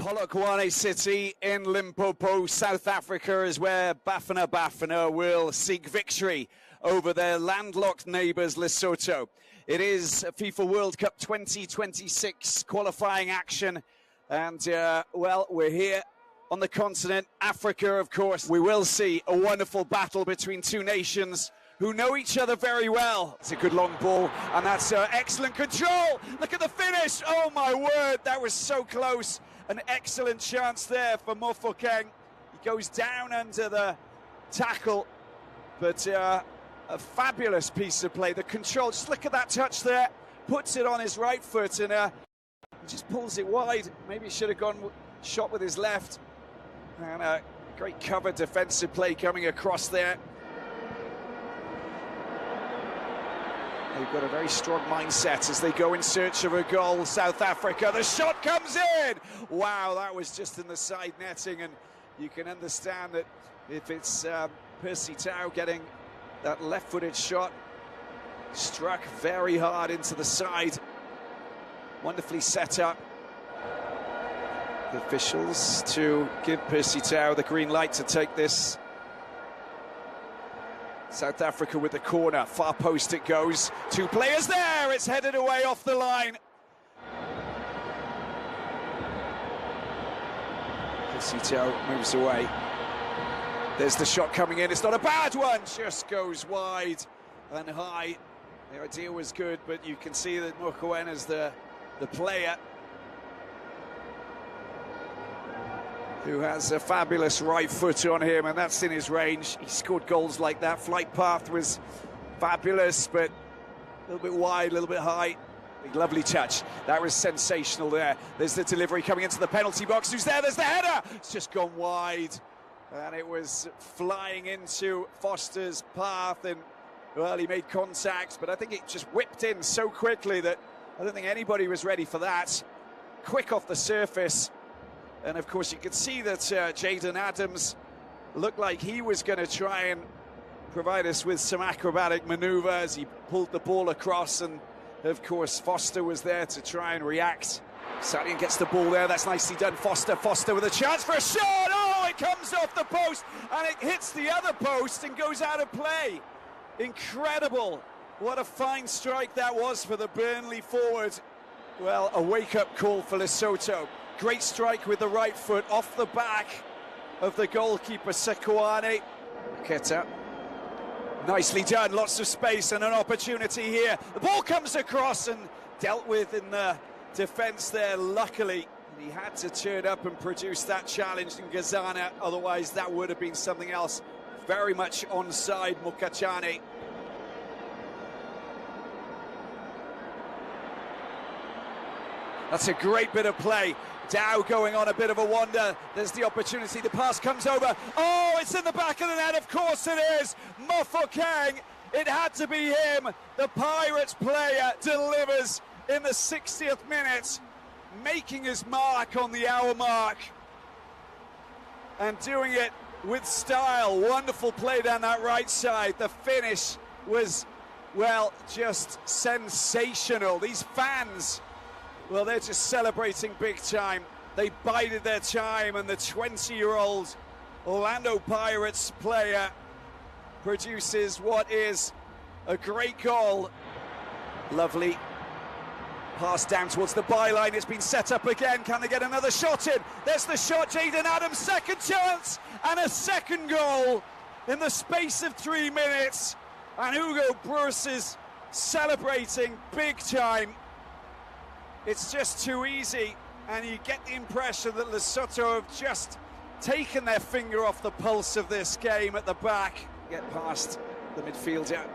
Polokwane city in Limpopo, South Africa is where Bafana Bafana will seek victory over their landlocked neighbours Lesotho. It is FIFA World Cup 2026 qualifying action, and well, we're here on the continent, Africa of course. We will see a wonderful battle between two nations who know each other very well. It's a good long ball, and that's excellent control. Look at the finish. Oh my word, that was so close. An excellent chance there for Polokwane. He goes down under the tackle, but a fabulous piece of play. The control, just look at that touch there. Puts it on his right foot and just pulls it wide. Maybe he should have gone shot with his left. And a great covered defensive play coming across there. They've got a very strong mindset as they go in search of a goal. South Africa, the shot comes in! Wow, that was just in the side netting, and you can understand that if it's Percy Tau getting that left-footed shot, struck very hard into the side. Wonderfully set up. The officials to give Percy Tau the green light to take this. South Africa with the corner, far post it goes. Two players there, it's headed away off the line. Percy Tau moves away. There's the shot coming in, it's not a bad one, just goes wide and high. The idea was good, but you can see that Polokwane is the player who has a fabulous right foot on him, and that's in his range. He scored goals like that. Flight path was fabulous, but a little bit wide, a little bit high. Lovely touch. That was sensational there. There's the delivery coming into the penalty box. Who's there? There's the header! It's just gone wide. And it was flying into Foster's path, and, well, he made contact, but I think it just whipped in so quickly that I don't think anybody was ready for that. Quick off the surface. And of course you could see that Jaden Adams looked like he was going to try and provide us with some acrobatic manoeuvre as he pulled the ball across, and of course Foster was there to try and react. Salian gets the ball there, that's nicely done. Foster with a chance for a shot. Oh, it comes off the post and it hits the other post and goes out of play. Incredible. What a fine strike that was for the Burnley forward. Well, a wake-up call for Lesotho. Great strike with the right foot off the back of the goalkeeper, Polokwane. Keta. Nicely done, lots of space and an opportunity here. The ball comes across and dealt with in the defence there, luckily. He had to turn up and produce that challenge in Gazana, otherwise that would have been something else. Very much onside, Polokwane. That's a great bit of play. Dow going on a bit of a wander. There's the opportunity. The pass comes over. Oh, it's in the back of the net. Of course it is. Polokwane. It had to be him. The Pirates player delivers in the 60th minute, making his mark on the hour mark and doing it with style. Wonderful play down that right side. The finish was, well, just sensational. These fans, well, they're just celebrating big time. They bided their time, and the 20-year-old Orlando Pirates player produces what is a great goal. Lovely pass down towards the byline. It's been set up again. Can they get another shot in? There's the shot. Jaden Adams, second chance, and a second goal in the space of 3 minutes. And Hugo Bruce is celebrating big time. It's just too easy, and you get the impression that Lesotho have just taken their finger off the pulse of this game at the back. Get past the midfielder.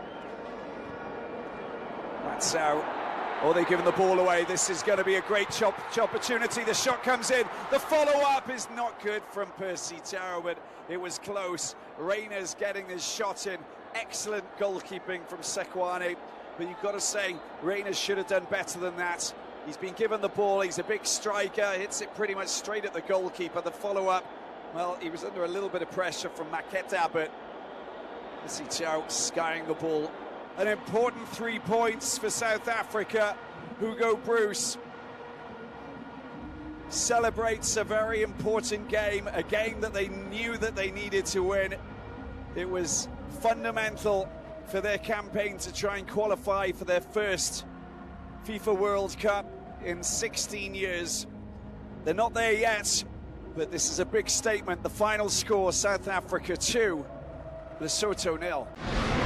That's how. Oh, they've given the ball away. This is going to be a great opportunity. The shot comes in. The follow-up is not good from Percy Tau, but it was close. Reyna's getting his shot in. Excellent goalkeeping from Polokwane, but you've got to say Reyna should have done better than that. He's been given the ball, he's a big striker, hits it pretty much straight at the goalkeeper. The follow-up, well, he was under a little bit of pressure from Maketa, but Percy Tau skying the ball. An important 3 points for South Africa. Hugo Bruce celebrates a very important game, a game that they knew that they needed to win. It was fundamental for their campaign to try and qualify for their first FIFA World Cup in 16 years. They're not there yet, but this is a big statement. The final score, South Africa 2, Lesotho 0.